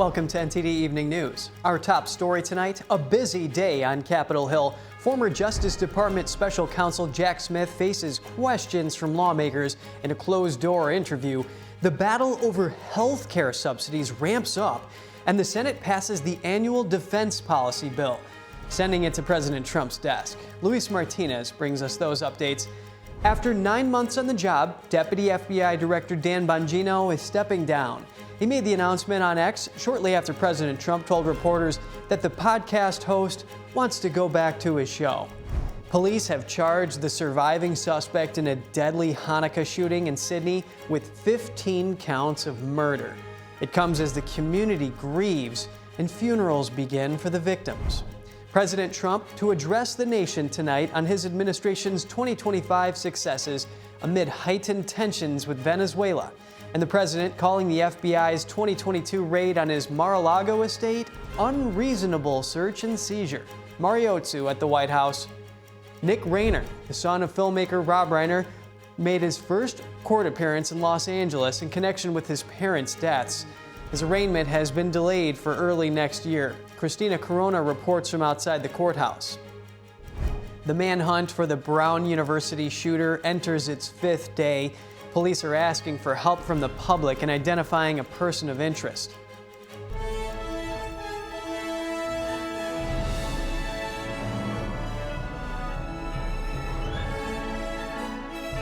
Welcome to NTD Evening News. Our top story tonight, a busy day on Capitol Hill. Former Justice Department Special Counsel Jack Smith faces questions from lawmakers in a closed-door interview. The battle over health care subsidies ramps up, and the Senate passes the annual defense policy bill, sending it to President Trump's desk. Luis Martinez brings us those updates. After 9 months on the job, Deputy FBI Director Dan Bongino is stepping down. He made the announcement on X shortly after President Trump told reporters that the podcast host wants to go back to his show. Police have charged the surviving suspect in a deadly Hanukkah shooting in Sydney with 15 counts of murder. It comes as the community grieves and funerals begin for the victims. President Trump to address the nation tonight on his administration's 2025 successes amid heightened tensions with Venezuela. And the president calling the FBI's 2022 raid on his Mar-A-Lago estate unreasonable search and seizure. Mariotsu at the White House. Nick Reiner, the son of filmmaker Rob Reiner, made his first court appearance in Los Angeles in connection with his parents' deaths. His arraignment has been delayed for early next year. Christina Corona reports from outside the courthouse. The manhunt for the Brown University shooter enters its fifth day. Police are asking for help from the public in identifying a person of interest.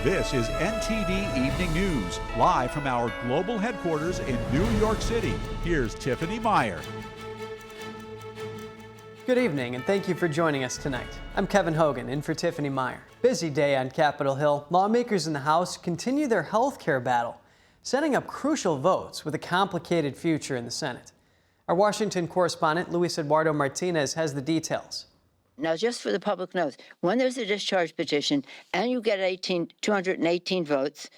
This is NTD Evening News, live from our global headquarters in New York City. Here's Tiffany Meyer. Good evening, and thank you for joining us tonight. I'm Kevin Hogan, in for Tiffany Meyer. Busy day on Capitol Hill. Lawmakers in the House continue their health care battle, setting up crucial votes with a complicated future in the Senate. Our Washington correspondent, Luis Eduardo Martinez, has the details. Now, just for the public knows, when there's a discharge petition and you get 218 votes,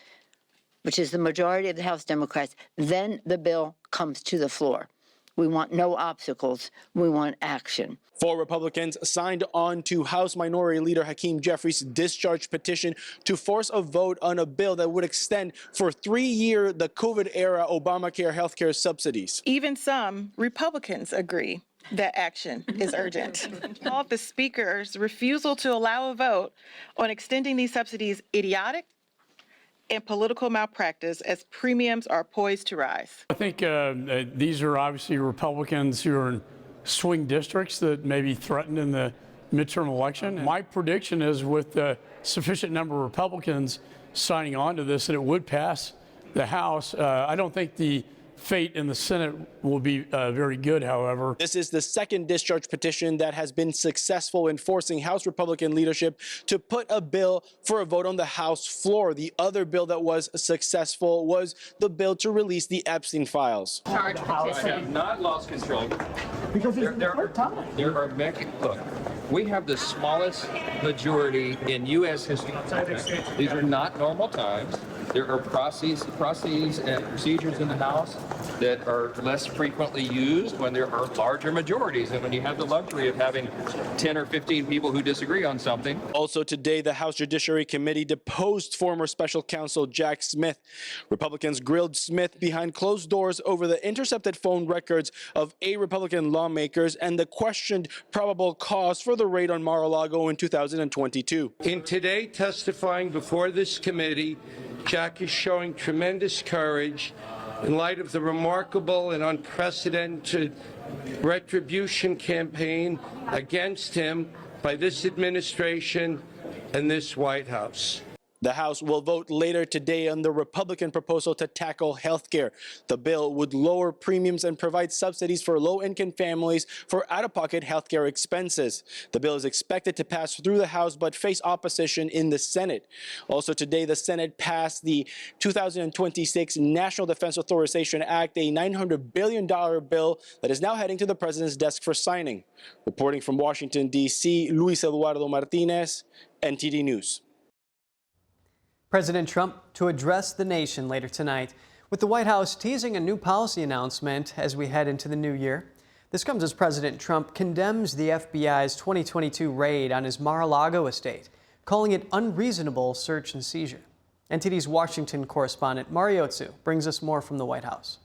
which is the majority of the House Democrats, then the bill comes to the floor. We want no obstacles. We want action. 4 Republicans signed on to House Minority Leader Hakeem Jeffries' discharge petition to force a vote on a bill that would extend for 3 years the COVID-era Obamacare healthcare subsidies. Even some Republicans agree that action is urgent. All of the speaker's refusal to allow a vote on extending these subsidies idiotic and political malpractice as premiums are poised to rise. I think these are obviously Republicans who are in swing districts that may be threatened in the midterm election. My prediction is with a sufficient number of Republicans signing on to this that it would pass the House. I don't think the fate in the Senate will be very good, however. This is the second discharge petition that has been successful in forcing House Republican leadership to put a bill for a vote on the House floor. The other bill that was successful was the bill to release the Epstein files. I have not lost control. Because there are look, we have the smallest majority in U.S. history. These are not normal times. There are processes and procedures in the House that are less frequently used when there are larger majorities and when you have the luxury of having 10 or 15 people who disagree on something. Also today, the House Judiciary Committee deposed former Special Counsel Jack Smith. Republicans grilled Smith behind closed doors over the intercepted phone records of 8 Republican lawmakers and the questioned probable cause for the raid on Mar-A-Lago in 2022. In today testifying before this committee, Jack is showing tremendous courage in light of the remarkable and unprecedented retribution campaign against him by this administration and this White House. The House will vote later today on the Republican proposal to tackle health care. The bill would lower premiums and provide subsidies for low-income families for out-of-pocket health care expenses. The bill is expected to pass through the House but face opposition in the Senate. Also today, the Senate passed the 2026 National Defense Authorization Act, a $900 billion bill that is now heading to the president's desk for signing. Reporting from Washington, D.C., Luis Eduardo Martinez, NTD News. President Trump to address the nation later tonight, with the White House teasing a new policy announcement as we head into the new year. This comes as President Trump condemns the FBI's 2022 raid on his Mar-A-Lago estate, calling it unreasonable search and seizure. NTD's Washington correspondent Mariotsu brings us more from the White House.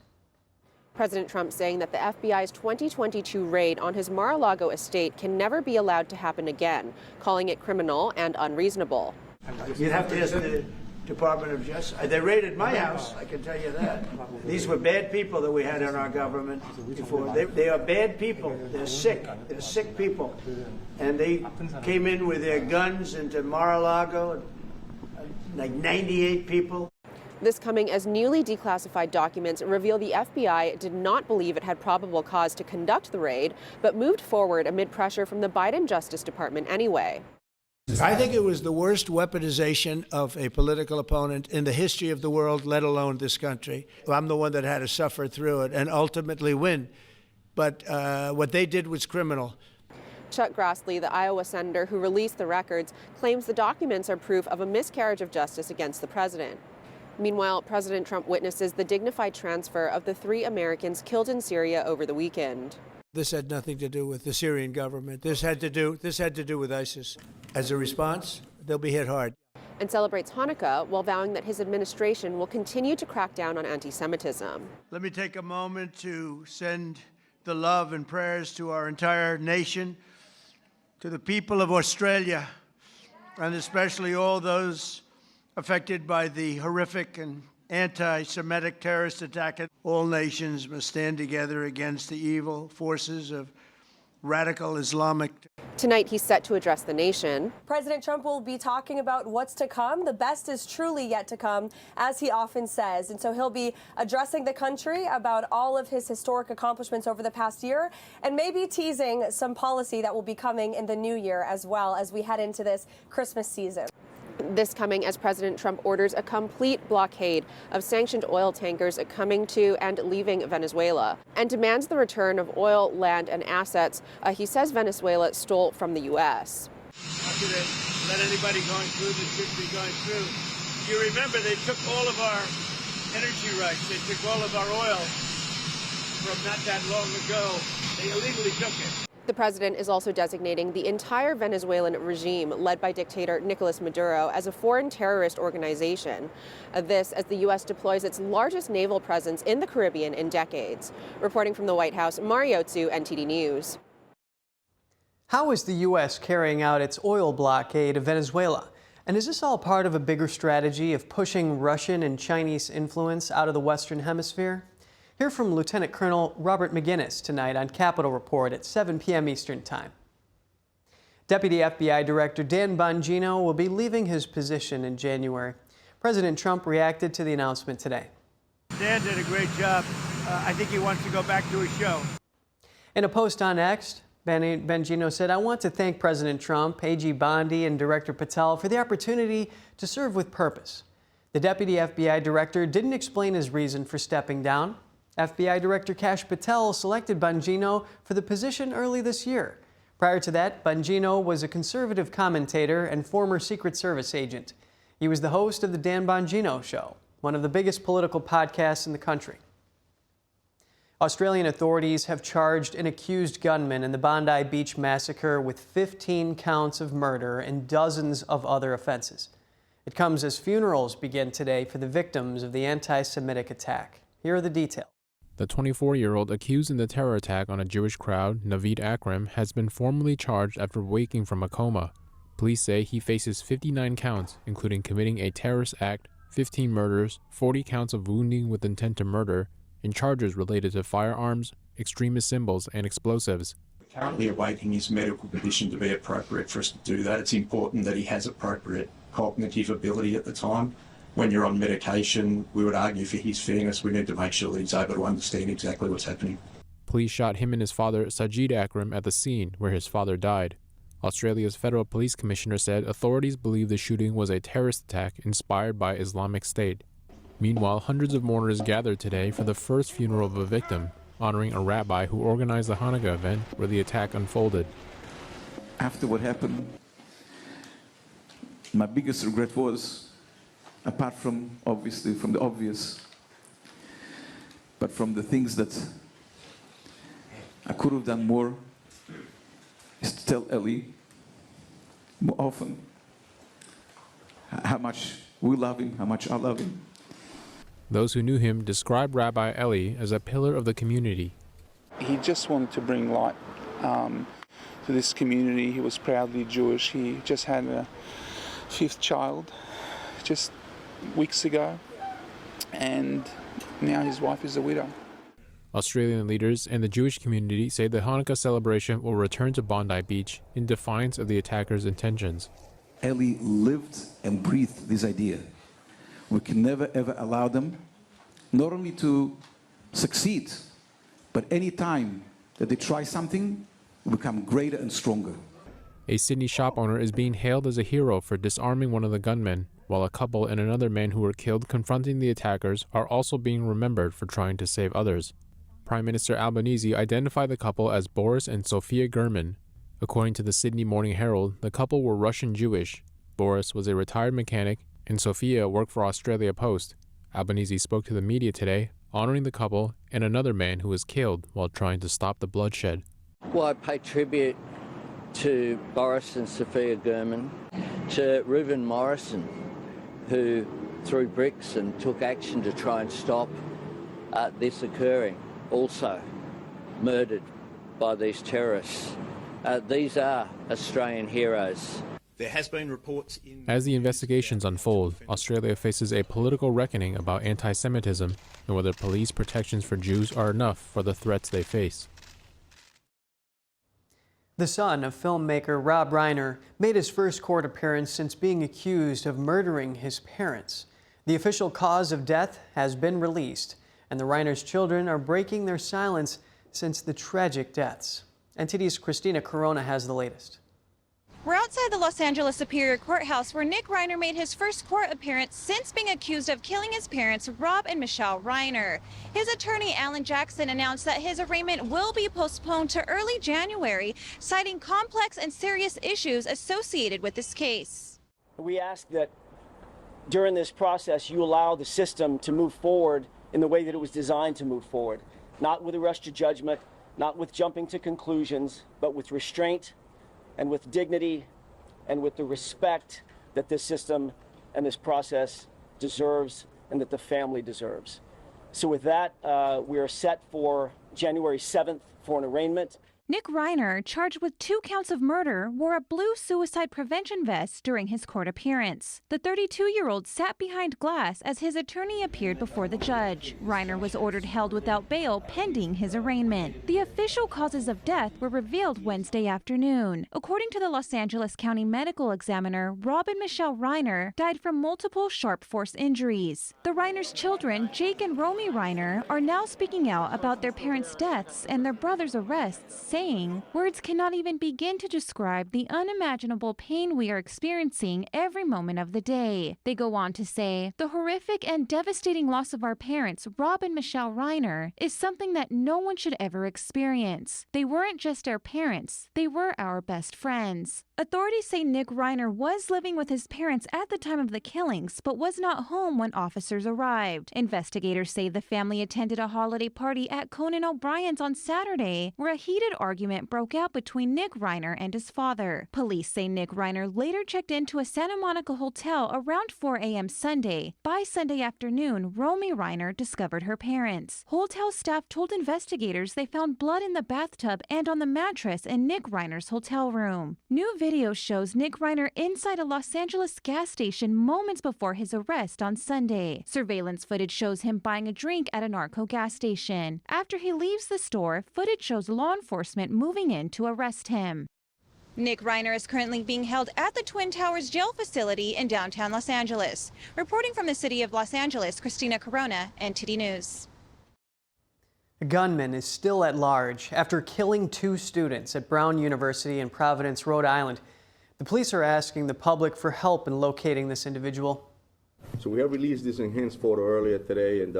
President Trump saying that the FBI's 2022 raid on his Mar-A-Lago estate can never be allowed to happen again, calling it criminal and unreasonable. You'd have to ask the Department of Justice. They raided my house, I can tell you that. These were bad people that we had in our government before. They are bad people. They're sick. They're sick people. And they came in with their guns into Mar-A-Lago, like 98 people. This coming as newly declassified documents reveal the FBI did not believe it had probable cause to conduct the raid, but moved forward amid pressure from the Biden Justice Department anyway. I think it was the worst weaponization of a political opponent in the history of the world, let alone this country. I'm the one that had to suffer through it and ultimately win. But what they did was criminal. Chuck Grassley, the Iowa senator who released the records, claims the documents are proof of a miscarriage of justice against the president. Meanwhile, President Trump witnesses the dignified transfer of the 3 Americans killed in Syria over the weekend. This had nothing to do with the Syrian government. This had to do with ISIS. As a response, they'll be hit hard. And celebrates Hanukkah while vowing that his administration will continue to crack down on anti-Semitism. Let me take a moment to send the love and prayers to our entire nation, to the people of Australia, and especially all those affected by the horrific and anti-Semitic terrorist attack. All nations must stand together against the evil forces of radical Islamic. Tonight, he's set to address the nation. President Trump will be talking about what's to come. The best is truly yet to come, as he often says. And so he'll be addressing the country about all of his historic accomplishments over the past year, and maybe teasing some policy that will be coming in the new year as well as we head into this Christmas season. This coming as President Trump orders a complete blockade of sanctioned oil tankers coming to and leaving Venezuela, and demands the return of oil, land, and assets he says Venezuela stole from the U.S. How could they let anybody going through that shouldn't be going through? You remember they took all of our energy rights. They took all of our oil from not that long ago. They illegally took it. The president is also designating the entire Venezuelan regime, led by dictator Nicolas Maduro, as a foreign terrorist organization. This as the U.S. deploys its largest naval presence in the Caribbean in decades. Reporting from the White House, Mariotsu, NTD News. How is the U.S. carrying out its oil blockade of Venezuela? And is this all part of a bigger strategy of pushing Russian and Chinese influence out of the Western Hemisphere? Hear from Lieutenant Colonel Robert McGinnis tonight on Capitol Report at 7 p.m. Eastern Time. Deputy FBI Director Dan Bongino will be leaving his position in January. President Trump reacted to the announcement today. Dan did a great job. I think he wants to go back to his show. In a post on X, Bongino said, "I want to thank President Trump, AG Bondi, and Director Patel for the opportunity to serve with purpose." The Deputy FBI Director didn't explain his reason for stepping down. FBI Director Kash Patel selected Bongino for the position early this year. Prior to that, Bongino was a conservative commentator and former Secret Service agent. He was the host of the Dan Bongino Show, one of the biggest political podcasts in the country. Australian authorities have charged an accused gunman in the Bondi Beach massacre with 15 counts of murder and dozens of other offenses. It comes as funerals begin today for the victims of the anti-Semitic attack. Here are the details. The 24-year-old accused in the terror attack on a Jewish crowd, Naveed Akram, has been formally charged after waking from a coma. Police say he faces 59 counts, including committing a terrorist act, 15 murders, 40 counts of wounding with intent to murder, and charges related to firearms, extremist symbols, and explosives. We're currently awaiting his medical condition to be appropriate for us to do that. It's important that he has appropriate cognitive ability at the time. When you're on medication, we would argue for his fairness, we need to make sure that he's able to understand exactly what's happening. Police shot him and his father, Sajid Akram, at the scene where his father died. Australia's Federal Police Commissioner said authorities believe the shooting was a terrorist attack inspired by Islamic State. Meanwhile, hundreds of mourners gathered today for the first funeral of a victim, honoring a rabbi who organized the Hanukkah event where the attack unfolded. After what happened, my biggest regret was, apart from, obviously, from the obvious, but from the things that I could have done more, is to tell Ellie more often how much we love him, how much I love him. Those who knew him describe Rabbi Eli as a pillar of the community. He just wanted to bring light to this community. He was proudly Jewish. He just had a 5th child just weeks ago, and now his wife is a widow. Australian leaders and the Jewish community say the Hanukkah celebration will return to Bondi Beach in defiance of the attackers' intentions. Eli lived and breathed this idea. We can never ever allow them not only to succeed, but any time that they try something, we become greater and stronger. A Sydney shop owner is being hailed as a hero for disarming one of the gunmen, while a couple and another man who were killed confronting the attackers are also being remembered for trying to save others. Prime Minister Albanese identified the couple as Boris and Sophia Gunman. According to the Sydney Morning Herald, the couple were Russian Jewish. Boris was a retired mechanic, and Sophia worked for Australia Post. Albanese spoke to the media today, honoring the couple and another man who was killed while trying to stop the bloodshed. Well, I pay tribute to Boris and Sophia Gunman, to Reuben Morrison, who threw bricks and took action to try and stop this occurring, also murdered by these terrorists. These are Australian heroes. There has been reports in... As the investigations unfold, Australia faces a political reckoning about anti-Semitism and whether police protections for Jews are enough for the threats they face. The son of filmmaker Rob Reiner made his first court appearance since being accused of murdering his parents. The official cause of death has been released, and the Reiner's children are breaking their silence since the tragic deaths. NTD's Christina Corona has the latest. We're outside the Los Angeles Superior Courthouse where Nick Reiner made his first court appearance since being accused of killing his parents, Rob and Michelle Reiner. His attorney, Alan Jackson, announced that his arraignment will be postponed to early January, citing complex and serious issues associated with this case. We ask that during this process you allow the system to move forward in the way that it was designed to move forward, not with a rush to judgment, not with jumping to conclusions, but with restraint and with dignity and with the respect that this system and this process deserves and that the family deserves. So with that, we are set for January 7th for an arraignment. Nick Reiner, charged with 2 counts of murder, wore a blue suicide prevention vest during his court appearance. The 32-year-old sat behind glass as his attorney appeared before the judge. Reiner was ordered held without bail pending his arraignment. The official causes of death were revealed Wednesday afternoon. According to the Los Angeles County Medical Examiner, Rob and Michelle Reiner died from multiple sharp force injuries. The Reiner's children, Jake and Romy Reiner, are now speaking out about their parents' deaths and their brother's arrests, saying, "Words cannot even begin to describe the unimaginable pain we are experiencing every moment of the day." They go on to say, "The horrific and devastating loss of our parents, Rob and Michelle Reiner, is something that no one should ever experience. They weren't just our parents, they were our best friends." Authorities say Nick Reiner was living with his parents at the time of the killings, but was not home when officers arrived. Investigators say the family attended a holiday party at Conan O'Brien's on Saturday, where a heated argument broke out between Nick Reiner and his father. Police say Nick Reiner later checked into a Santa Monica hotel around 4 a.m. Sunday. By Sunday afternoon, Romy Reiner discovered her parents. Hotel staff told investigators they found blood in the bathtub and on the mattress in Nick Reiner's hotel room. New video shows Nick Reiner inside a Los Angeles gas station moments before his arrest on Sunday. Surveillance footage shows him buying a drink at a narco gas station. After he leaves the store, footage shows law enforcement moving in to arrest him. Nick Reiner is currently being held at the Twin Towers jail facility in downtown Los Angeles. Reporting from the city of Los Angeles, Christina Corona, NTD News. A gunman is still at large after killing 2 students at Brown University in Providence, Rhode Island. The police are asking the public for help in locating this individual. So we have released this enhanced photo earlier today, and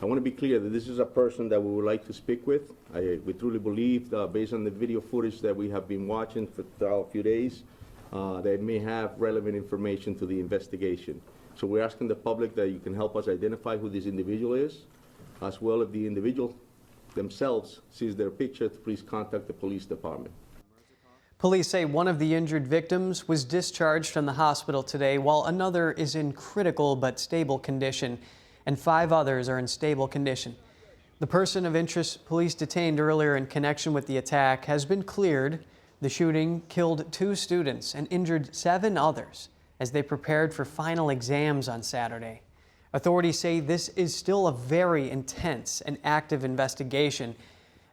I want to be clear that this is a person that we would like to speak with. We truly believe, based on the video footage that we have been watching for a few days, they may have relevant information to the investigation. So we're asking the public that you can help us identify who this individual is, as well if the individual themselves sees their picture, to please contact the police department. Police say one of the injured victims was discharged from the hospital today, while another is in critical but stable condition. and 5 others are in stable condition. The person of interest police detained earlier in connection with the attack has been cleared. The shooting killed 2 students and injured 7 others as they prepared for final exams on Saturday. Authorities say this is still a very intense and active investigation,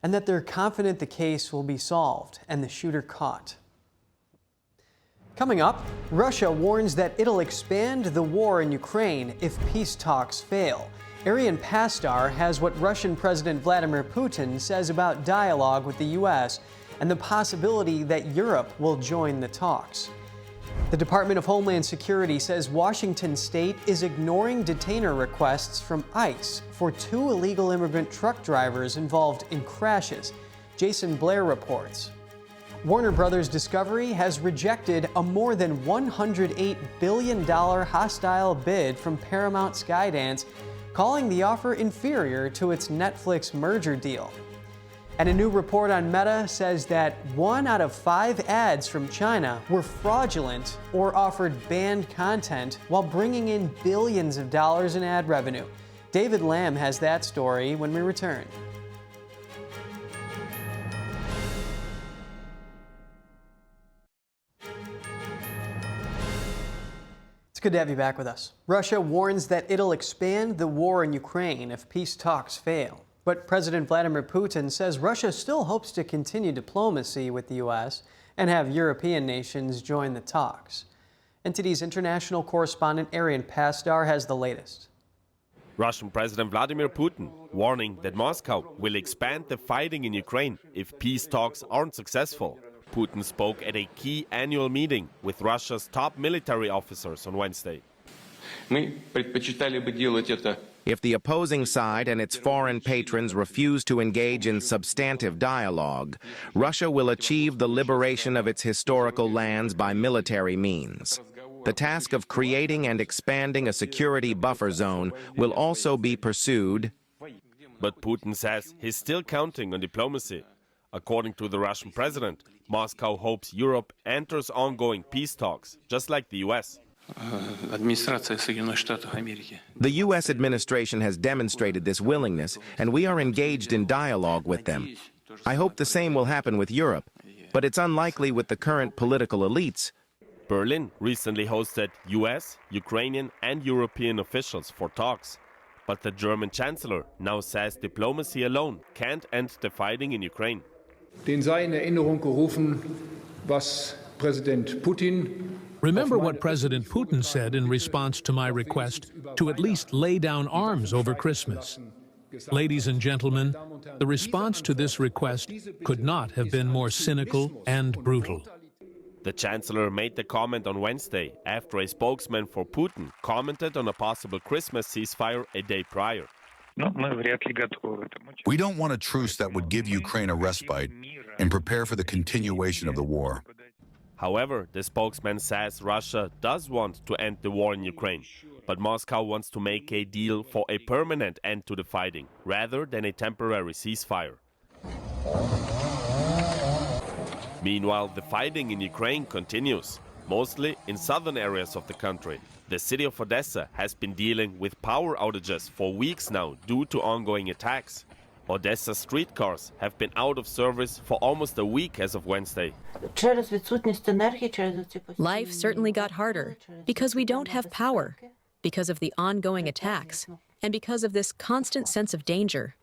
and that they're confident the case will be solved and the shooter caught. Coming up, Russia warns that it'll expand the war in Ukraine if peace talks fail. Arian Pastar has what Russian President Vladimir Putin says about dialogue with the U.S. and the possibility that Europe will join the talks. The Department of Homeland Security says Washington state is ignoring detainer requests from ICE for 2 illegal immigrant truck drivers involved in crashes. Jason Blair reports. Warner Brothers Discovery has rejected a more than $108 billion hostile bid from Paramount Skydance, calling the offer inferior to its Netflix merger deal. And a new report on Meta says that 1 out of 5 ads from China were fraudulent or offered banned content while bringing in billions of dollars in ad revenue. David Lamb has that story when we return. It's good to have you back with us. Russia warns that it'll expand the war in Ukraine if peace talks fail. But President Vladimir Putin says Russia still hopes to continue diplomacy with the U.S. and have European nations join the talks. NTD's international correspondent Arian Pastar has the latest. Russian President Vladimir Putin warning that Moscow will expand the fighting in Ukraine if peace talks aren't successful. Putin spoke at a key annual meeting with Russia's top military officers on Wednesday. If the opposing side and its foreign patrons refuse to engage in substantive dialogue, Russia will achieve the liberation of its historical lands by military means. The task of creating and expanding a security buffer zone will also be pursued. But Putin says he's still counting on diplomacy. According to the Russian president, Moscow hopes Europe enters ongoing peace talks, just like the U.S. The U.S. administration has demonstrated this willingness, and we are engaged in dialogue with them. I hope the same will happen with Europe, but it's unlikely with the current political elites. Berlin recently hosted U.S., Ukrainian, and European officials for talks. But the German chancellor now says diplomacy alone can't end the fighting in Ukraine. Den sei in Erinnerung gerufen, was Präsident Putin. Remember what President Putin said in response to my request to at least lay down arms over Christmas. Ladies and gentlemen, the response to this request could not have been more cynical and brutal. The chancellor made the comment on Wednesday after a spokesman for Putin commented on a possible Christmas ceasefire a day prior. We don't want a truce that would give Ukraine a respite and prepare for the continuation of the war. However, the spokesman says Russia does want to end the war in Ukraine, but Moscow wants to make a deal for a permanent end to the fighting, rather than a temporary ceasefire. Meanwhile, the fighting in Ukraine continues, mostly in southern areas of the country. The city of Odessa has been dealing with power outages for weeks now due to ongoing attacks. Odessa streetcars have been out of service for almost a week as of Wednesday. Life certainly got harder because we don't have power, because of the ongoing attacks, and because of this constant sense of danger.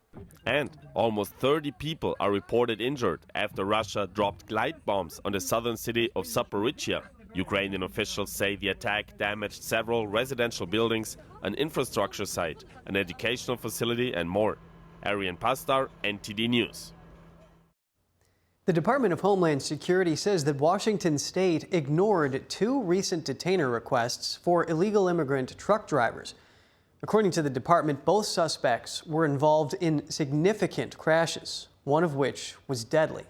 And almost 30 people are reported injured after Russia dropped glide bombs on the southern city of Zaporizhia. Ukrainian officials say the attack damaged several residential buildings, an infrastructure site, an educational facility, and more. Arian Pastar, NTD News. The Department of Homeland Security says that Washington state ignored 2 recent detainer requests for illegal immigrant truck drivers. According to the department, both suspects were involved in significant crashes, one of which was deadly.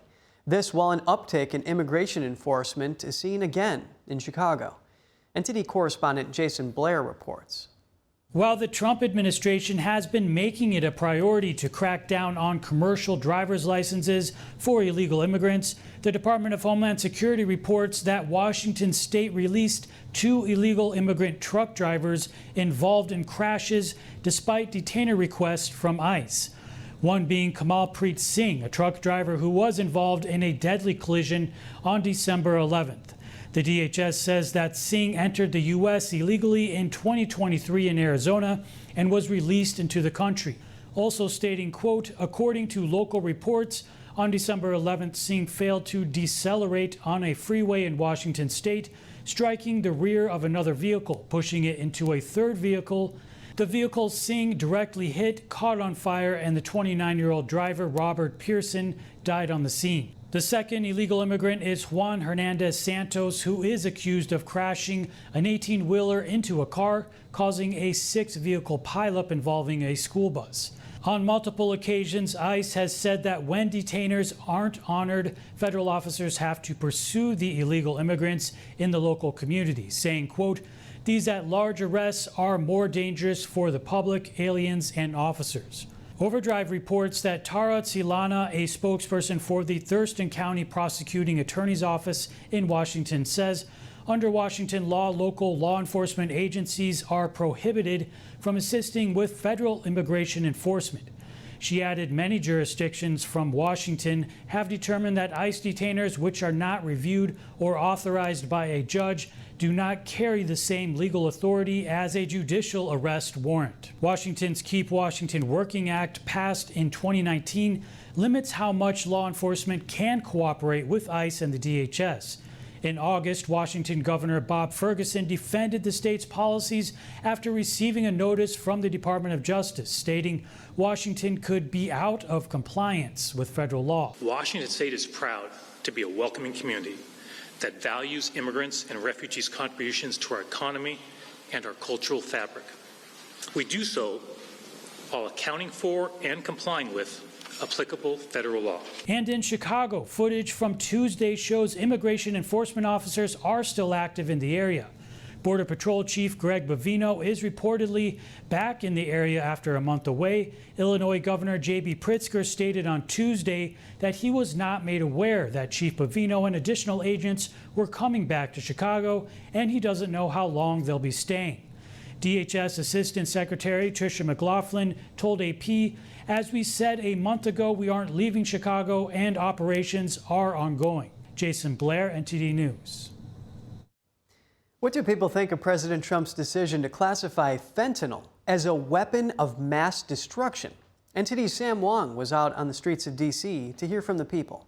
This while an uptick in immigration enforcement is seen again in Chicago. NTD correspondent Jason Blair reports. While the Trump administration has been making it a priority to crack down on commercial driver's licenses for illegal immigrants, the Department of Homeland Security reports that Washington state released 2 illegal immigrant truck drivers involved in crashes despite detainer requests from ICE. One being Kamalpreet Singh, a truck driver who was involved in a deadly collision on December 11th. The DHS says that Singh entered the U.S. illegally in 2023 in Arizona and was released into the country. Also stating, quote, according to local reports, on December 11th, Singh failed to decelerate on a freeway in Washington state, striking the rear of another vehicle, pushing it into a third vehicle. The vehicle Singh directly hit caught on fire, and the 29-year-old driver, Robert Pearson, died on the scene. The second illegal immigrant is Juan Hernandez Santos, who is accused of crashing an 18-wheeler into a car, causing a 6-vehicle pileup involving a school bus. On multiple occasions, ICE has said that when detainers aren't honored, federal officers have to pursue the illegal immigrants in the local community, saying, quote, these at-large arrests are more dangerous for the public, aliens, and officers. Overdrive reports that Tara Tsilana, a spokesperson for the Thurston County Prosecuting Attorney's Office in Washington, says under Washington law, local law enforcement agencies are prohibited from assisting with federal immigration enforcement. She added many jurisdictions from Washington have determined that ICE detainers which are not reviewed or authorized by a judge do not carry the same legal authority as a judicial arrest warrant. Washington's Keep Washington Working Act, passed in 2019, limits how much law enforcement can cooperate with ICE and the DHS. In August, Washington Governor Bob Ferguson defended the state's policies after receiving a notice from the Department of Justice stating Washington could be out of compliance with federal law. Washington State is proud to be a welcoming community that values immigrants and refugees' contributions to our economy and our cultural fabric. We do so while accounting for and complying with applicable federal law. And in Chicago, footage from Tuesday shows immigration enforcement officers are still active in the area. Border Patrol Chief Greg Bongino is reportedly back in the area after a month away. Illinois Governor J.B. Pritzker stated on Tuesday that he was not made aware that Chief Bongino and additional agents were coming back to Chicago, and he doesn't know how long they'll be staying. DHS Assistant Secretary Tricia McLaughlin told AP, as we said a month ago, we aren't leaving Chicago and operations are ongoing. Jason Blair, NTD News. What do people think of President Trump's decision to classify fentanyl as a weapon of mass destruction? NTD's Sam Wong was out on the streets of D.C. to hear from the people.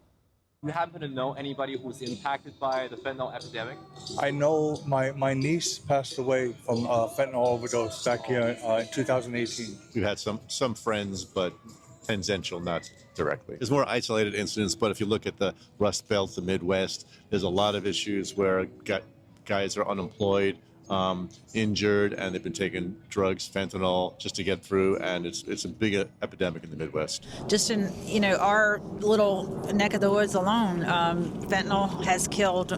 You happen to know anybody who's impacted by the fentanyl epidemic? I know my niece passed away from fentanyl overdose back here in 2018. We've had some friends, but tangential, not directly. There's more isolated incidents, but if you look at the Rust Belt, the Midwest, there's a lot of issues where guys are unemployed, injured, and they've been taking drugs, fentanyl, just to get through, and it's a big epidemic in the Midwest. Just in our little neck of the woods alone, fentanyl has killed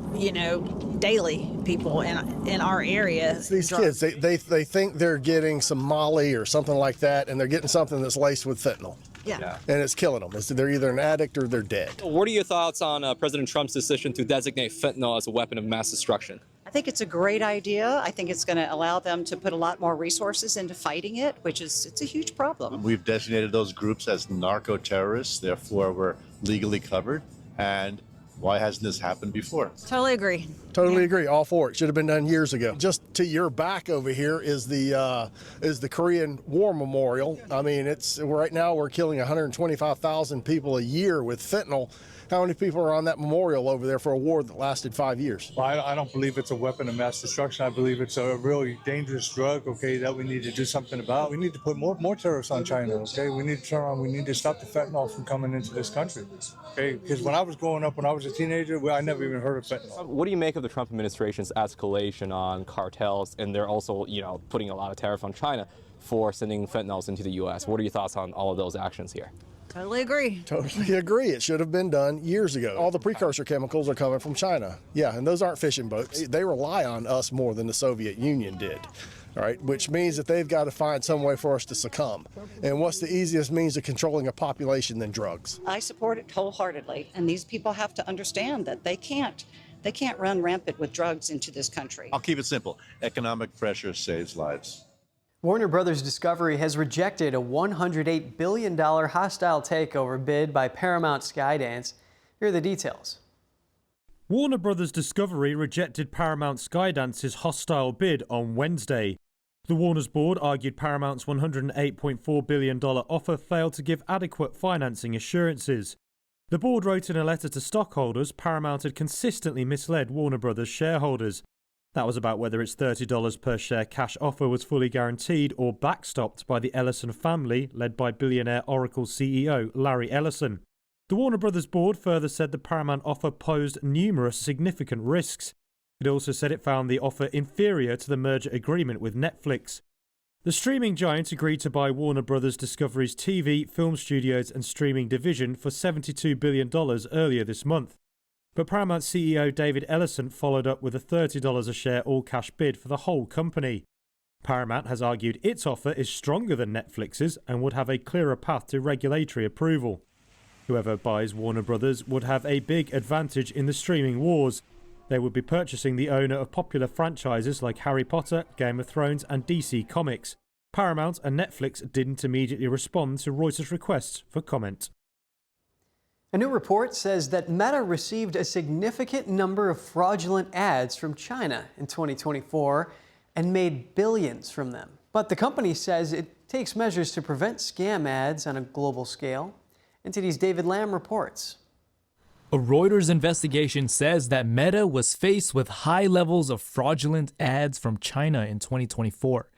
daily people in our area. It's these kids, they think they're getting some Molly or something like that, and they're getting something that's laced with fentanyl. Yeah. And it's killing them. They're either an addict or they're dead. What are your thoughts on President Trump's decision to designate fentanyl as a weapon of mass destruction? I think it's a great idea. I think it's going to allow them to put a lot more resources into fighting it, it's a huge problem. We've designated those groups as narco-terrorists, therefore we're legally covered. And why hasn't this happened before? Totally agree. Totally agree. All for it. Should have been done years ago. Just to your back over here is the Korean War Memorial. I mean, right now we're killing 125,000 people a year with fentanyl. How many people are on that memorial over there for a war that lasted 5 years? Well, I don't believe it's a weapon of mass destruction. I believe it's a really dangerous drug, that we need to do something about. We need to put more tariffs on China, We need to turn around. We need to stop the fentanyl from coming into this country, Because when I was growing up, when I was a teenager, I never even heard of fentanyl. What do you make of the Trump administration's escalation on cartels, and they're also, putting a lot of tariff on China for sending fentanyls into the U.S.? What are your thoughts on all of those actions here? Totally agree. Totally agree. It should have been done years ago. All the precursor chemicals are coming from China. Yeah, and those aren't fishing boats. They rely on us more than the Soviet Union did. all right, which means that they've got to find some way for us to succumb. And what's the easiest means of controlling a population than drugs? I support it wholeheartedly, and these people have to understand that they can't run rampant with drugs into this country. I'll keep it simple. Economic pressure saves lives. Warner Brothers Discovery has rejected a $108 billion hostile takeover bid by Paramount Skydance. Here are the details. Warner Brothers Discovery rejected Paramount Skydance's hostile bid on Wednesday. The Warner's board argued Paramount's $108.4 billion offer failed to give adequate financing assurances. The board wrote in a letter to stockholders Paramount had consistently misled Warner Brothers shareholders. That was about whether its $30 per share cash offer was fully guaranteed or backstopped by the Ellison family, led by billionaire Oracle CEO Larry Ellison. The Warner Brothers board further said the Paramount offer posed numerous significant risks. It also said it found the offer inferior to the merger agreement with Netflix. The streaming giant agreed to buy Warner Brothers Discovery's TV, film studios and streaming division for $72 billion earlier this month. But Paramount CEO David Ellison followed up with a $30 a share all-cash bid for the whole company. Paramount has argued its offer is stronger than Netflix's and would have a clearer path to regulatory approval. Whoever buys Warner Brothers would have a big advantage in the streaming wars. They would be purchasing the owner of popular franchises like Harry Potter, Game of Thrones and DC Comics. Paramount and Netflix didn't immediately respond to Reuters' requests for comment. A new report says that Meta received a significant number of fraudulent ads from China in 2024 and made billions from them. But the company says it takes measures to prevent scam ads on a global scale. NTD's David Lamb reports. A Reuters investigation says that Meta was faced with high levels of fraudulent ads from China in 2024.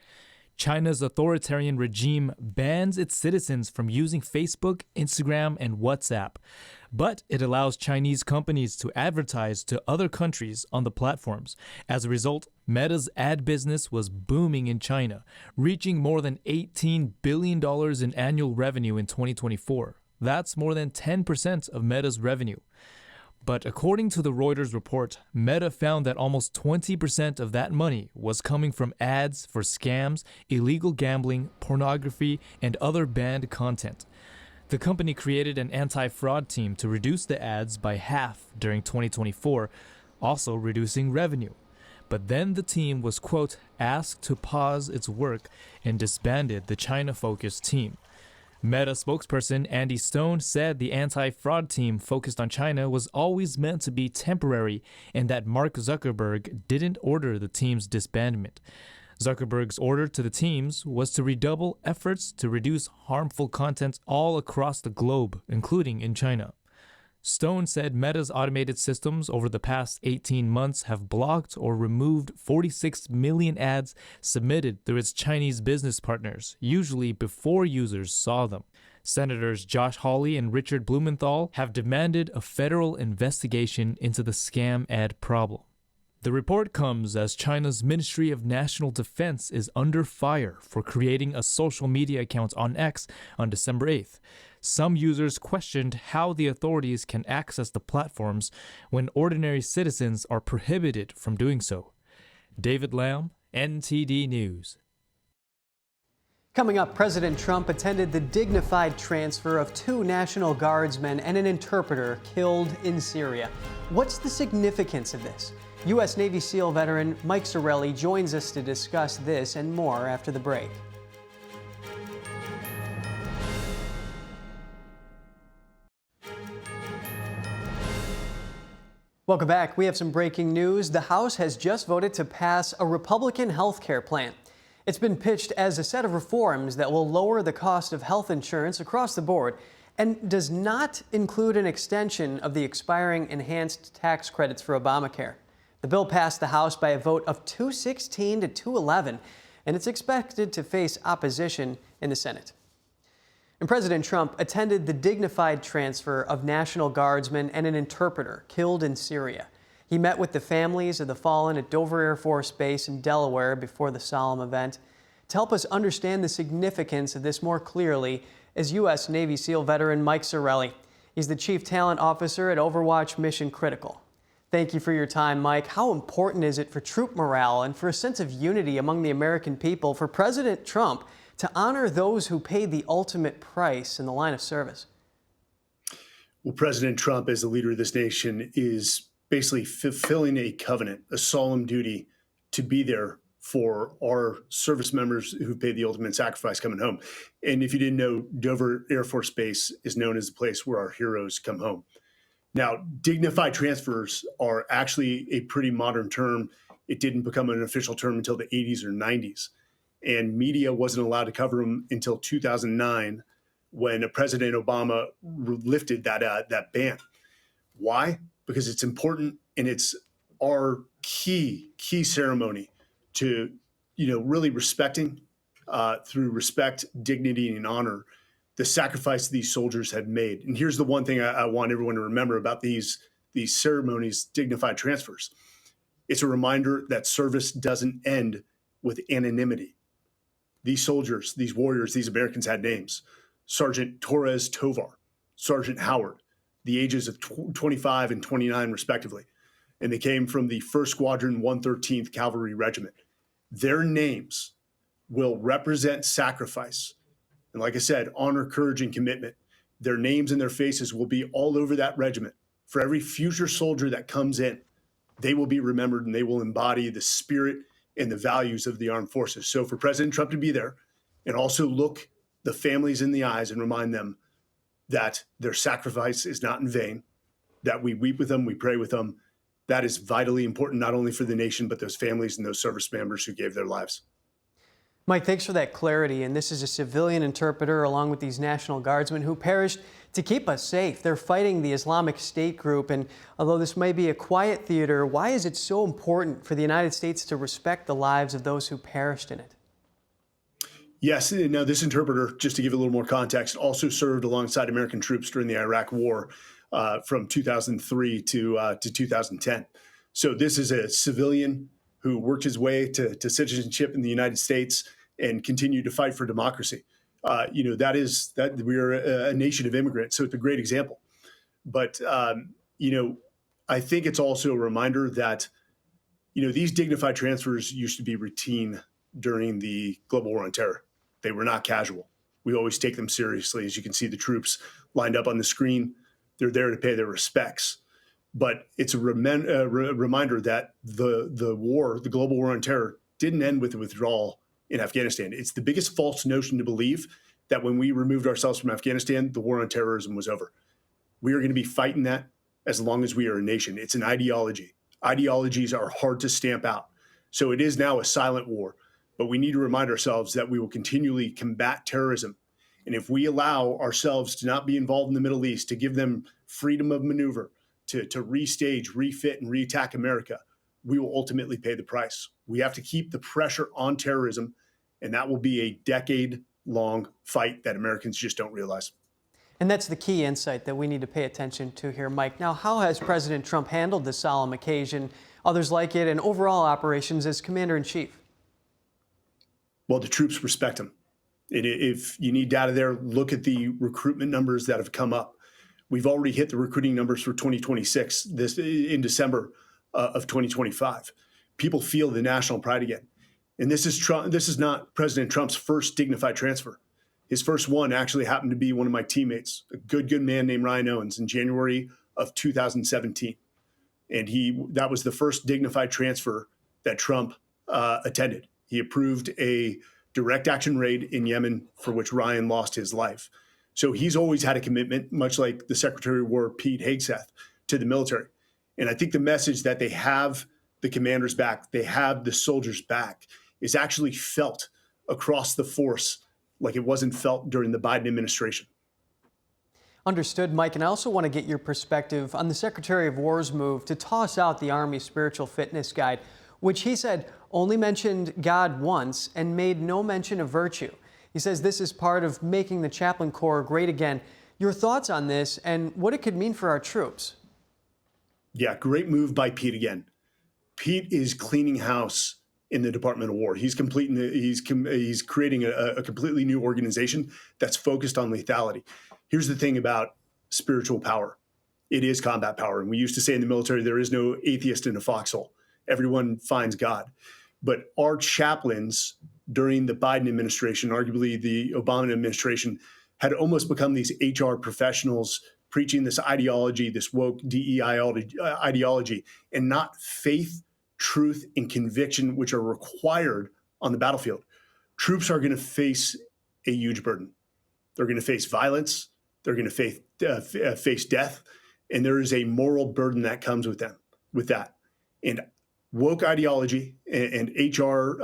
China's authoritarian regime bans its citizens from using Facebook, Instagram, and WhatsApp, but it allows Chinese companies to advertise to other countries on the platforms. As a result, Meta's ad business was booming in China, reaching more than $18 billion in annual revenue in 2024. That's more than 10% of Meta's revenue. But according to the Reuters report, Meta found that almost 20% of that money was coming from ads for scams, illegal gambling, pornography, and other banned content. The company created an anti-fraud team to reduce the ads by half during 2024, also reducing revenue. But then the team was, quote, asked to pause its work and disbanded the China-focused team. Meta spokesperson Andy Stone said the anti-fraud team focused on China was always meant to be temporary and that Mark Zuckerberg didn't order the team's disbandment. Zuckerberg's order to the teams was to redouble efforts to reduce harmful content all across the globe, including in China. Stone said Meta's automated systems over the past 18 months have blocked or removed 46 million ads submitted through its Chinese business partners, usually before users saw them. Senators Josh Hawley and Richard Blumenthal have demanded a federal investigation into the scam ad problem. The report comes as China's Ministry of National Defense is under fire for creating a social media account on X on December 8th. Some users questioned how the authorities can access the platforms when ordinary citizens are prohibited from doing so. David Lamb, NTD News. Coming up, President Trump attended the dignified transfer of 2 National Guardsmen and an interpreter killed in Syria. What's the significance of this? U.S. Navy SEAL veteran Mike Sarraille joins us to discuss this and more after the break. Welcome back. We have some breaking news. The House has just voted to pass a Republican health care plan. It's been pitched as a set of reforms that will lower the cost of health insurance across the board and does not include an extension of the expiring enhanced tax credits for Obamacare. The bill passed the House by a vote of 216 to 211, and it's expected to face opposition in the Senate. And President Trump attended the dignified transfer of National Guardsmen and an interpreter killed in Syria. He met with the families of the fallen at Dover Air Force Base in Delaware before the solemn event. To help us understand the significance of this more clearly is U.S. Navy SEAL veteran Mike Sarraille. He's the Chief Talent Officer at Overwatch Mission Critical. Thank you for your time, Mike. How important is it for troop morale and for a sense of unity among the American people for President Trump to honor those who paid the ultimate price in the line of service? Well, President Trump, as the leader of this nation, is basically fulfilling a covenant, a solemn duty to be there for our service members who paid the ultimate sacrifice coming home. And if you didn't know, Dover Air Force Base is known as the place where our heroes come home. Now, dignified transfers are actually a pretty modern term. It didn't become an official term until the 80s or 90s. And media wasn't allowed to cover them until 2009, when President Obama lifted that ban. Why? Because it's important, and it's our key ceremony to, really respecting, through respect, dignity, and honor, the sacrifice these soldiers had made. And here's the one thing I want everyone to remember about these ceremonies, dignified transfers. It's a reminder that service doesn't end with anonymity. These soldiers, these warriors, these Americans had names. Sergeant Torres Tovar, Sergeant Howard, the ages of 25 and 29 respectively. And they came from the 1st Squadron 113th Cavalry Regiment. Their names will represent sacrifice. And like I said, honor, courage, and commitment. Their names and their faces will be all over that regiment. For every future soldier that comes in, they will be remembered, and they will embody the spirit and the values of the armed forces. So for President Trump to be there and also look the families in the eyes and remind them that their sacrifice is not in vain, that we weep with them, we pray with them, that is vitally important, not only for the nation, but those families and those service members who gave their lives. Mike, thanks for that clarity. And this is a civilian interpreter along with these National Guardsmen who perished to keep us safe. They're fighting the Islamic State group. And although this may be a quiet theater, why is it so important for the United States to respect the lives of those who perished in it? Yes. Now, this interpreter, just to give a little more context, also served alongside American troops during the Iraq War from 2003 to 2010. So this is a civilian who worked his way to citizenship in the United States and continued to fight for democracy. That we are a nation of immigrants, so it's a great example. But I think it's also a reminder that these dignified transfers used to be routine during the global war on terror. They were not casual. We always take them seriously. As you can see, the troops lined up on the screen. They're there to pay their respects. But it's a reminder that the war, the global war on terror, didn't end with the withdrawal in Afghanistan. It's the biggest false notion to believe that when we removed ourselves from Afghanistan, the war on terrorism was over. We are going to be fighting that as long as we are a nation. It's an ideology. Ideologies are hard to stamp out. So it is now a silent war. But we need to remind ourselves that we will continually combat terrorism. And if we allow ourselves to not be involved in the Middle East, to give them freedom of maneuver, to restage, refit, and reattack America, we will ultimately pay the price. We have to keep the pressure on terrorism, and that will be a decade-long fight that Americans just don't realize. And that's the key insight that we need to pay attention to here, Mike. Now, how has President Trump handled this solemn occasion, others like it, and overall operations as Commander-in-Chief? Well, the troops respect him. If you need data there, look at the recruitment numbers that have come up. We've already hit the recruiting numbers for 2026 in December of 2025. People feel the national pride again. And this is not President Trump's first dignified transfer. His first one actually happened to be one of my teammates, a good man named Reiner in January of 2017. And that was the first dignified transfer that Trump attended. He approved a direct action raid in Yemen for which Ryan lost his life. So he's always had a commitment, much like the Secretary of War, Pete Hegseth, to the military. And I think the message that they have the commanders back, they have the soldiers back, is actually felt across the force like it wasn't felt during the Biden administration. Understood, Mike. And I also want to get your perspective on the Secretary of War's move to toss out the Army Spiritual Fitness Guide, which he said only mentioned God once and made no mention of virtue. He says this is part of making the Chaplain Corps great again. Your thoughts on this and what it could mean for our troops? Yeah, great move by Pete again. Pete is cleaning house in the Department of War. He's creating a completely new organization that's focused on lethality. Here's the thing about spiritual power. It is combat power. And we used to say in the military, there is no atheist in a foxhole. Everyone finds God. But our chaplains during the Biden administration, arguably the Obama administration, had almost become these HR professionals preaching this ideology, this woke DEI ideology, and not faith, truth, and conviction, which are required on the battlefield. Troops are going to face a huge burden. They're going to face violence. They're going to face death. And there is a moral burden that comes with that. And woke ideology and HR,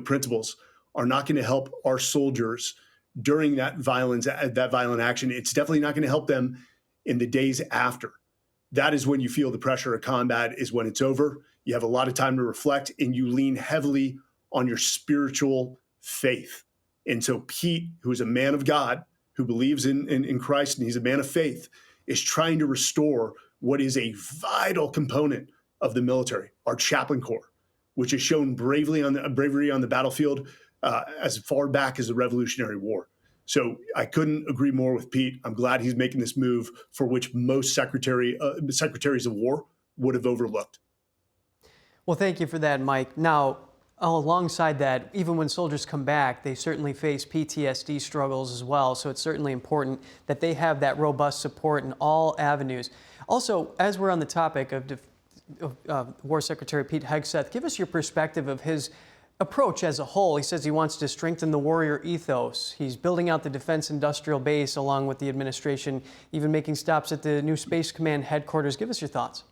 principles are not going to help our soldiers during that violent action. It's definitely not going to help them in the days after. That is when you feel the pressure of combat, is when it's over. You have a lot of time to reflect, and you lean heavily on your spiritual faith. And so Pete, who is a man of God, who believes in Christ, and he's a man of faith, is trying to restore what is a vital component of the military, our chaplain corps, which has shown bravery on the battlefield as far back as the Revolutionary War. So I couldn't agree more with Pete. I'm glad he's making this move, for which most secretaries of war would have overlooked. Well, thank you for that, Mike. Now, alongside that, even when soldiers come back, they certainly face PTSD struggles as well. So it's certainly important that they have that robust support in all avenues. Also, as we're on the topic of War Secretary Pete Hegseth, give us your perspective of his approach as a whole. He says he wants to strengthen the warrior ethos. He's building out the defense industrial base along with the administration, even making stops at the new Space Command headquarters. Give us your thoughts.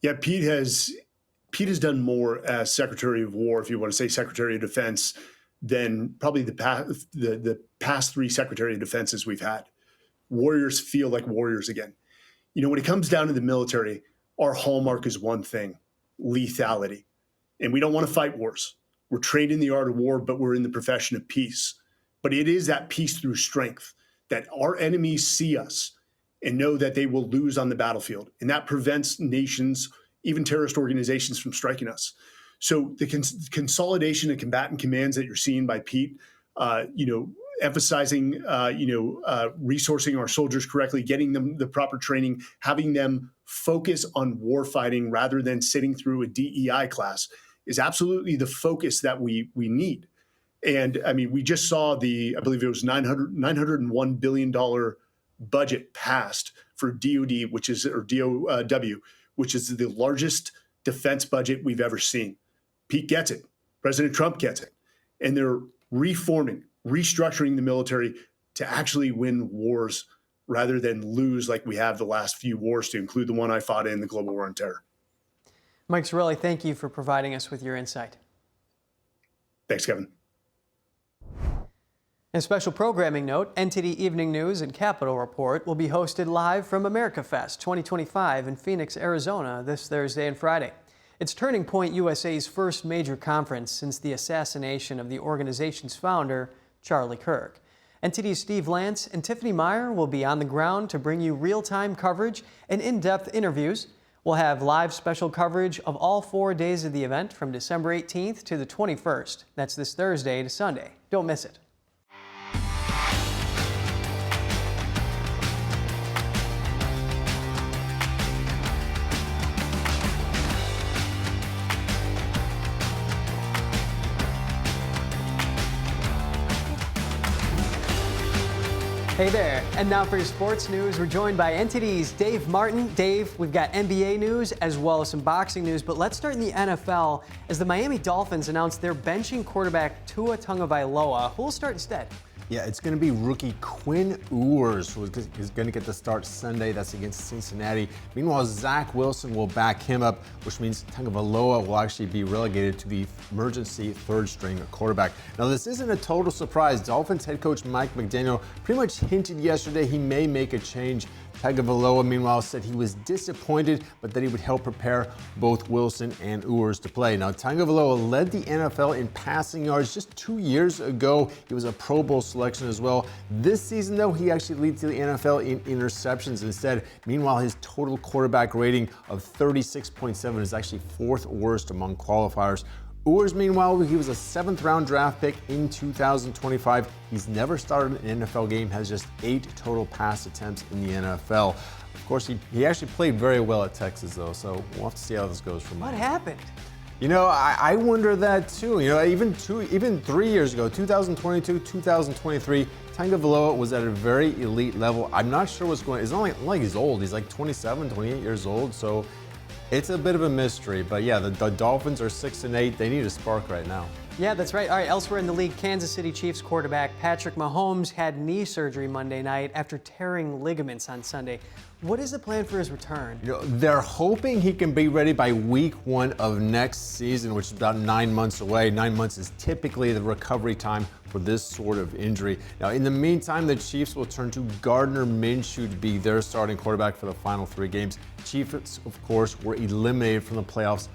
Yeah, Pete has done more as Secretary of War, if you want to say Secretary of Defense, than probably the past three Secretary of Defenses we've had. Warriors feel like warriors again. You know, when it comes down to the military, our hallmark is one thing: lethality. And we don't want to fight wars. We're trained in the art of war, but we're in the profession of peace. But it is that peace through strength, that our enemies see us and know that they will lose on the battlefield. And that prevents nations, even terrorist organizations, from striking us. So the consolidation of combatant commands that you're seeing by Pete, emphasizing, resourcing our soldiers correctly, getting them the proper training, having them focus on war fighting rather than sitting through a DEI class, is absolutely the focus that we need. And I mean, we just saw I believe it was $901 billion budget passed for DOD, DOW, which is the largest defense budget we've ever seen. Pete gets it. President Trump gets it. And they're restructuring the military to actually win wars rather than lose like we have the last few wars, to include the one I fought in, the global war on terror. Mike Zarelli, thank you for providing us with your insight. Thanks, Kevin. In a special programming note, NTD Evening News and Capitol Report will be hosted live from America Fest 2025 in Phoenix, Arizona this Thursday and Friday. It's Turning Point USA's first major conference since the assassination of the organization's founder, Charlie Kirk. NTD's Steve Lance and Tiffany Meyer will be on the ground to bring you real-time coverage and in-depth interviews. We'll have live special coverage of all 4 days of the event from December 18th to the 21st. That's this Thursday to Sunday. Don't miss it. Hey there, and now for your sports news, we're joined by NTD's Dave Martin. Dave, we've got NBA news as well as some boxing news, but let's start in the NFL as the Miami Dolphins announced they're benching quarterback Tua Tagovailoa. Who will start instead? Yeah, it's going to be rookie Quinn Ewers, who is going to get the start Sunday. That's against Cincinnati. Meanwhile, Zach Wilson will back him up, which means Tagovailoa will actually be relegated to the emergency third-string quarterback. Now, this isn't a total surprise. Dolphins head coach Mike McDaniel pretty much hinted yesterday he may make a change. Tagovailoa, meanwhile, said he was disappointed, but that he would help prepare both Wilson and Ewers to play. Now, Tagovailoa led the NFL in passing yards just 2 years ago. He was a Pro Bowl selection as well. This season, though, he actually leads the NFL in interceptions instead. Meanwhile, his total quarterback rating of 36.7 is actually fourth worst among qualifiers. Ewers, meanwhile, he was a 7th-round draft pick in 2025. He's never started an NFL game, has just 8 total pass attempts in the NFL. course, he actually played very well at Texas, though, so we'll have to see how this goes from What there. happened? You know, I wonder that too. You know, even 3 years ago, 2022, 2023, Tagovailoa was at a very elite level. I'm not sure what's going on. It's not like he's old. He's like 27, 28 years old, so it's a bit of a mystery. But yeah, the Dolphins are 6-8. They need a spark right now. Yeah, that's right. All right, elsewhere in the league, Kansas City Chiefs quarterback Patrick Mahomes had knee surgery Monday night after tearing ligaments on Sunday. What is the plan for his return? You know, they're hoping he can be ready by week 1 of next season, which is about 9 months away. 9 months is typically the recovery time for this sort of injury. Now, in the meantime, the Chiefs will turn to Gardner Minshew to be their starting quarterback for the final 3 games. Chiefs, of course, were eliminated from the playoff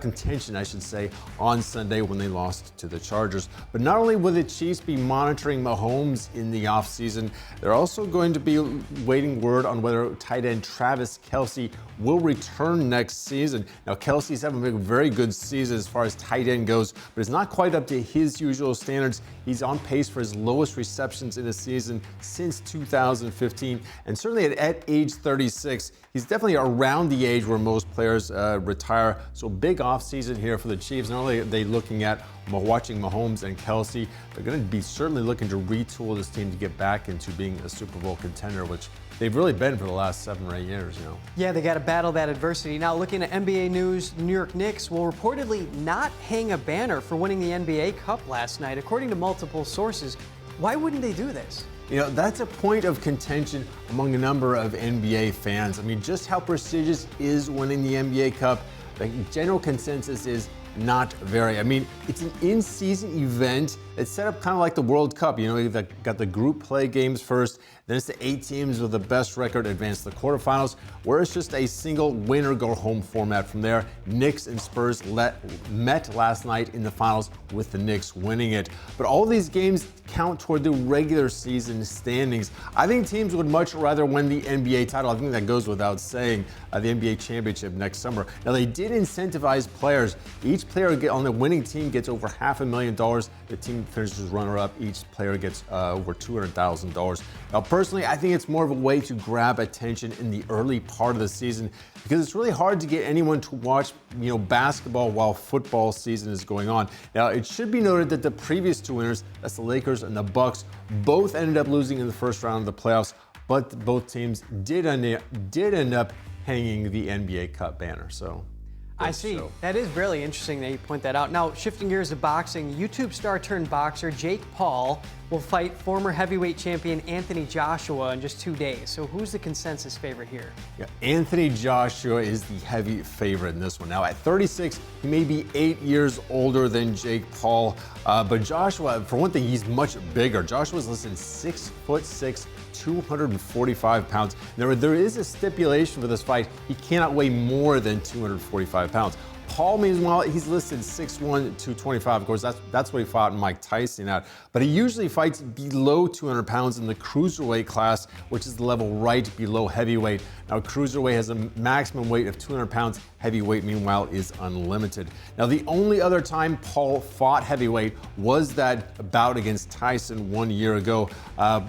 contention, I should say, on Sunday when they lost to the Chargers. But not only will the Chiefs be monitoring Mahomes in the offseason, they're also going to be waiting word on whether tight end Travis Kelce will return next season. Now, Kelce's having a very good season as far as tight end goes, but it's not quite up to his usual standards. He's on pace for his lowest receptions in a season since 2015, and certainly at age 36, he's definitely around the age where most players retire. So big offseason here for the Chiefs. Not only are they looking at watching Mahomes and Kelce, they're going to be certainly looking to retool this team to get back into being a Super Bowl contender, which they've really been for the last 7 or 8 years, you know. Yeah, they got to battle that adversity. Now, looking at NBA news, New York Knicks will reportedly not hang a banner for winning the NBA Cup last night, according to multiple sources. Why wouldn't they do this? You know, that's a point of contention among a number of NBA fans. I mean, just how prestigious is winning the NBA Cup? The general consensus is not very. I mean, it's an in-season event. It's set up kind of like the World Cup. You know, you've got the group play games first, then it's the 8 teams with the best record advance to the quarterfinals, where it's just a single win-or-go-home format from there. Knicks and Spurs met last night in the finals with the Knicks winning it. But all these games count toward the regular season standings. I think teams would much rather win the NBA title. I think that goes without saying, the NBA championship next summer. Now, they did incentivize players. Each player on the winning team gets over $500,000. The team finishes runner-up. Each player gets over $200,000. Now, personally, I think it's more of a way to grab attention in the early part of the season because it's really hard to get anyone to watch, you know, basketball while football season is going on. Now, it should be noted that the previous 2 winners, that's the Lakers and the Bucks, both ended up losing in the first round of the playoffs, but both teams did end up hanging the NBA Cup banner. So I see. That is really interesting that you point that out. Now, shifting gears to boxing, YouTube star turned boxer Jake Paul will fight former heavyweight champion Anthony Joshua in just 2 days. So who's the consensus favorite here? Yeah, Anthony Joshua is the heavy favorite in this one. Now, at 36, he may be 8 years older than Jake Paul, but Joshua, for one thing, he's much bigger. Joshua's listed 6'6", 245 pounds. There is a stipulation for this fight. He cannot weigh more than 245 pounds. Paul, meanwhile, he's listed 6'1", 225. Of course, that's what he fought Mike Tyson at. But he usually fights below 200 pounds in the cruiserweight class, which is the level right below heavyweight. Now, cruiserweight has a maximum weight of 200 pounds. Heavyweight, meanwhile, is unlimited. Now, the only other time Paul fought heavyweight was that bout against Tyson 1 year ago,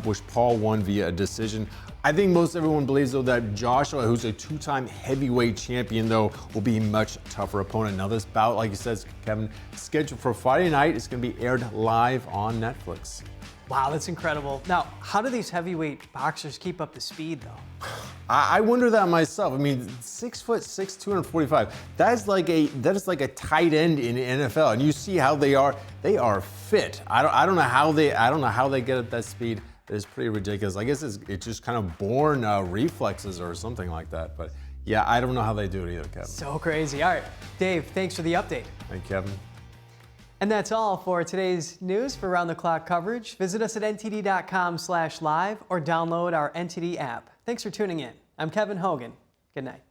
which Paul won via a decision. I think most everyone believes, though, that Joshua, who's a 2-time heavyweight champion, though, will be a much tougher opponent. Now, this bout, like you said, Kevin, scheduled for Friday night. It's going to be aired live on Netflix. Wow, that's incredible. Now, how do these heavyweight boxers keep up the speed, though? I wonder that myself. I mean, 6'6", 245. That is like a tight end in the NFL, and you see how they are. They are fit. I don't know how they get at that speed. It's pretty ridiculous. I guess it's just kind of born reflexes or something like that. But yeah, I don't know how they do it either, Kevin. So crazy. All right, Dave, thanks for the update. Thank you, Kevin. And that's all for today's news. For round-the-clock coverage, visit us at ntd.com/live or download our NTD app. Thanks for tuning in. I'm Kevin Hogan. Good night.